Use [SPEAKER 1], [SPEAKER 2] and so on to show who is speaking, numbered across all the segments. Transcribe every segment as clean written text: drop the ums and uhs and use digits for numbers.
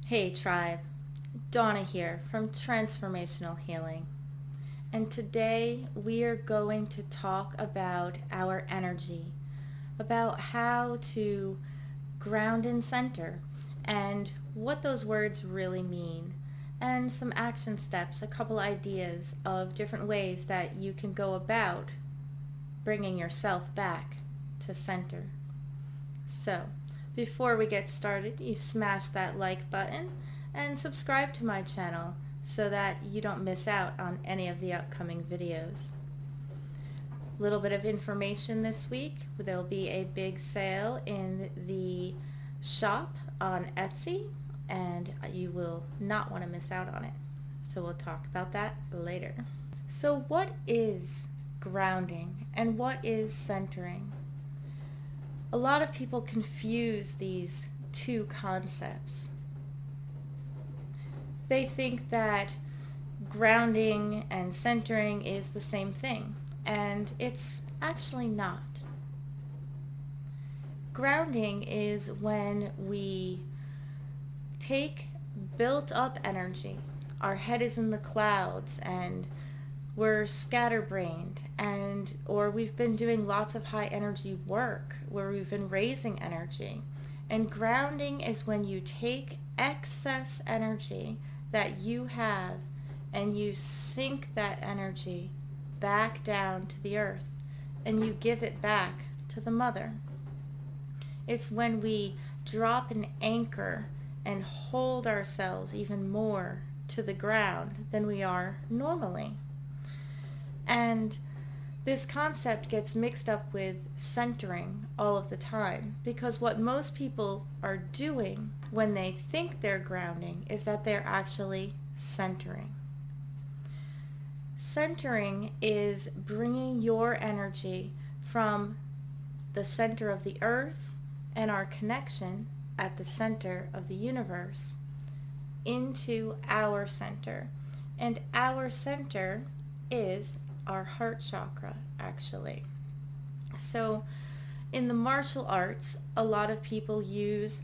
[SPEAKER 1] Hey tribe, Dawna here from Transformational Healing. And today we are going to talk about our energy, about how to ground and center, and what those words really mean, and some action steps, a couple ideas of different ways that you can go about bringing yourself back to center. So, before we get started, you smash that like button and subscribe to my channel so that you don't miss out on any of the upcoming videos. Little bit of information this week. There will be a big sale in the shop on Etsy and you will not want to miss out on it. So we'll talk about that later. So what is grounding and what is centering? A lot of people confuse these two concepts. They think that grounding and centering is the same thing, and it's actually not. Grounding is when we take built up energy. Our head is in the clouds and we're scatterbrained, or we've been doing lots of high energy work where we've been raising energy. And grounding is when you take excess energy that you have and you sink that energy back down to the earth and you give it back to the mother. It's when we drop an anchor and hold ourselves even more to the ground than we are normally. And this concept gets mixed up with centering all of the time, because what most people are doing when they think they're grounding is that they're actually centering. Centering is bringing your energy from the center of the earth and our connection at the center of the universe into our center. And our center is our heart chakra, actually. So in the martial arts, a lot of people use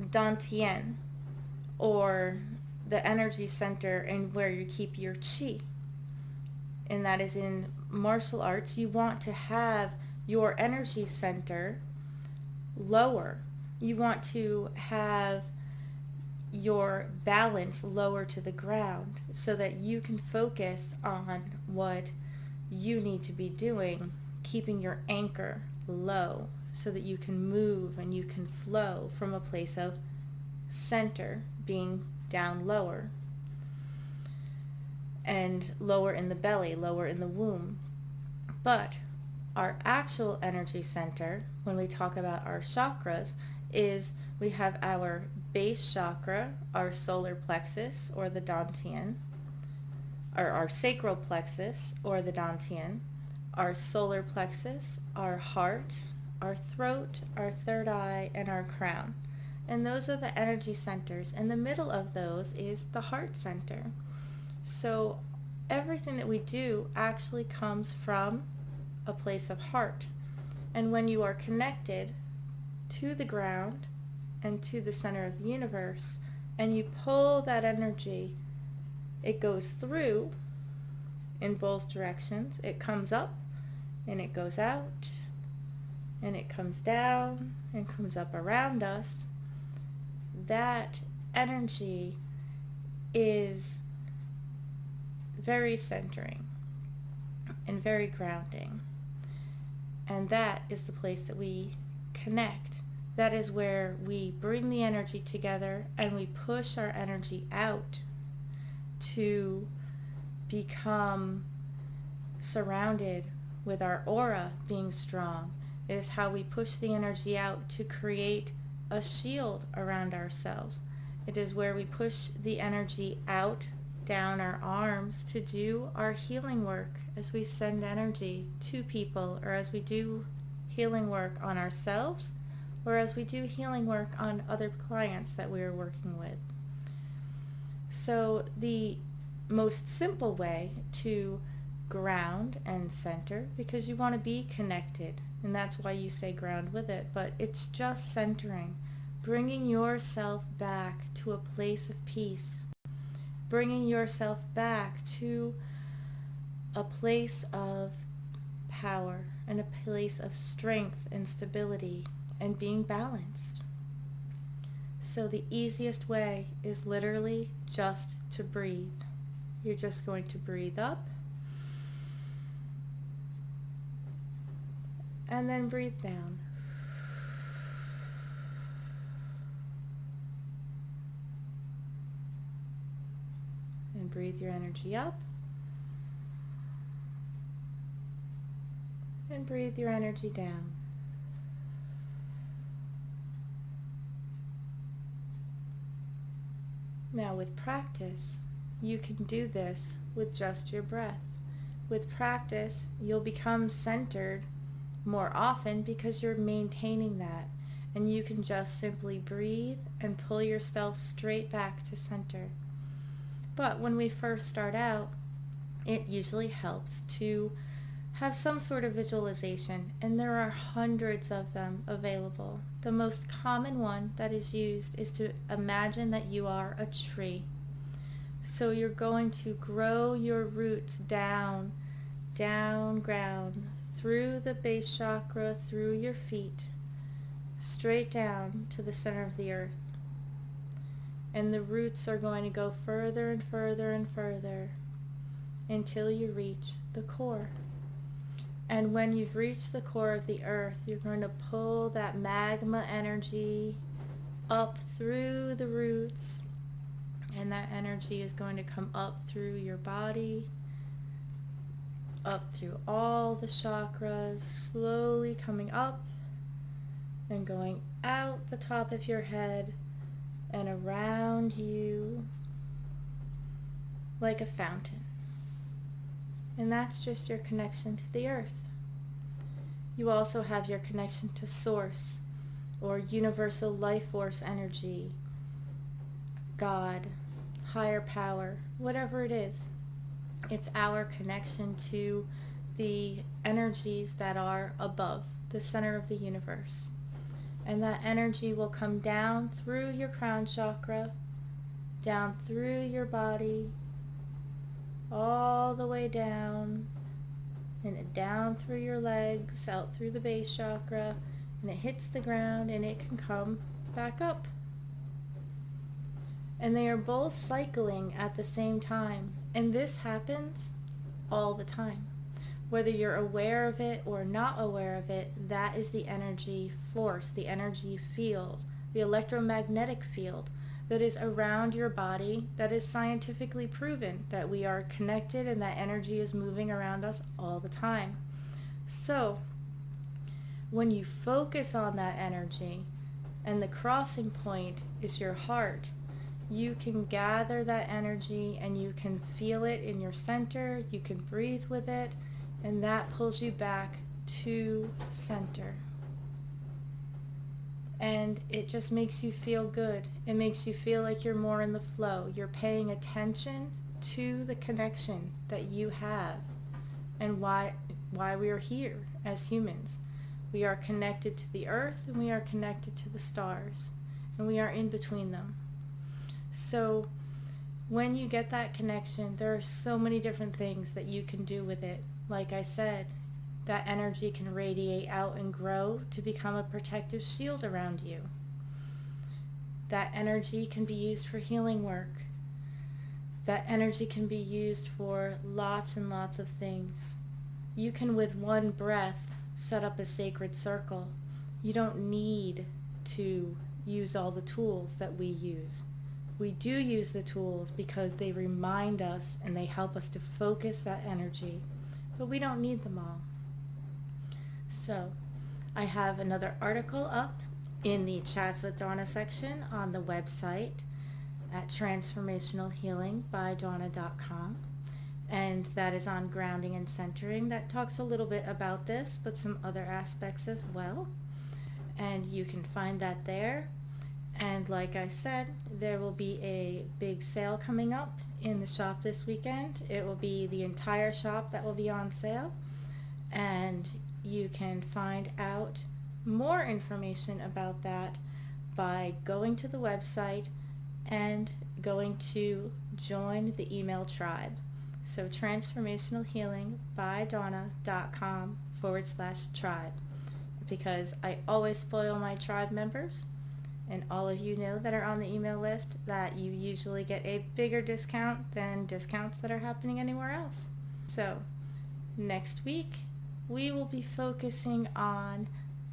[SPEAKER 1] dantian, or the energy center and where you keep your chi. And that is in martial arts, you want to have your energy center lower. You want to have your balance lower to the ground so that you can focus on what you need to be doing, keeping your anchor low so that you can move and you can flow from a place of center, being down lower, and lower in the belly, lower in the womb. But our actual energy center, when we talk about our chakras, is we have our base chakra, our solar plexus, or the dantian, or our sacral plexus, or the dantian, our solar plexus, our heart, our throat, our third eye, and our crown. And those are the energy centers. In the middle of those is the heart center. So everything that we do actually comes from a place of heart. And when you are connected to the ground and to the center of the universe, and you pull that energy, it goes through in both directions. It comes up and it goes out and it comes down and comes up around us. That energy is very centering and very grounding. And that is the place that we connect. That is where we bring the energy together and we push our energy out to become surrounded with our aura being strong. It is how we push the energy out to create a shield around ourselves. It is where we push the energy out down our arms to do our healing work as we send energy to people, or as we do healing work on ourselves, or as we do healing work on other clients that we are working with. So the most simple way to ground and center, because you want to be connected, and that's why you say ground with it, but it's just centering, bringing yourself back to a place of peace, bringing yourself back to a place of power and a place of strength and stability and being balanced. So the easiest way is literally just to breathe. You're just going to breathe up and then breathe down. And breathe your energy up. And breathe your energy down. Now with practice, you can do this with just your breath. With practice, you'll become centered more often because you're maintaining that. And you can just simply breathe and pull yourself straight back to center. But when we first start out, it usually helps to have some sort of visualization, and there are hundreds of them available. The most common one that is used is to imagine that you are a tree. So you're going to grow your roots down ground, through the base chakra, through your feet, straight down to the center of the earth. And the roots are going to go further and further and further until you reach the core. And when you've reached the core of the earth, you're going to pull that magma energy up through the roots, and that energy is going to come up through your body, up through all the chakras, slowly coming up and going out the top of your head and around you like a fountain. And that's just your connection to the earth. You also have your connection to source or universal life force energy, God, higher power, whatever it is. It's our connection to the energies that are above, the center of the universe. And that energy will come down through your crown chakra, down through your body, all the way down, and down through your legs, out through the base chakra, and it hits the ground and it can come back up. And they are both cycling at the same time, and this happens all the time. Whether you're aware of it or not aware of it, that is the energy force, the energy field, the electromagnetic field that is around your body, that is scientifically proven that we are connected and that energy is moving around us all the time. So when you focus on that energy, and the crossing point is your heart, you can gather that energy and you can feel it in your center, you can breathe with it, and that pulls you back to center. And it just makes you feel good. It makes you feel like you're more in the flow. You're paying attention to the connection that you have and why we are here as humans. We are connected to the earth and we are connected to the stars, and we are in between them. So when you get that connection, there are so many different things that you can do with it. Like I said, that energy can radiate out and grow to become a protective shield around you. That energy can be used for healing work. That energy can be used for lots and lots of things. You can, with one breath, set up a sacred circle. You don't need to use all the tools that we use. We do use the tools because they remind us and they help us to focus that energy, but we don't need them all. So I have another article up in the Chats with Dawna section on the website at transformationalhealingbydawna.com, and that is on grounding and centering. That talks a little bit about this, but some other aspects as well, and you can find that there. And like I said, there will be a big sale coming up in the shop this weekend. It will be the entire shop that will be on sale, and you can find out more information about that by going to the website and going to join the email tribe. So transformationalhealingbydawna.com/tribe, because I always spoil my tribe members, and all of you know that are on the email list that you usually get a bigger discount than discounts that are happening anywhere else. So next week we will be focusing on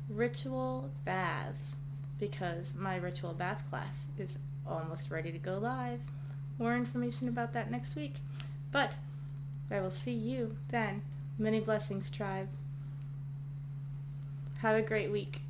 [SPEAKER 1] ritual baths, because my ritual bath class is almost ready to go live. More information about that next week. But I will see you then. Many blessings, tribe. Have a great week.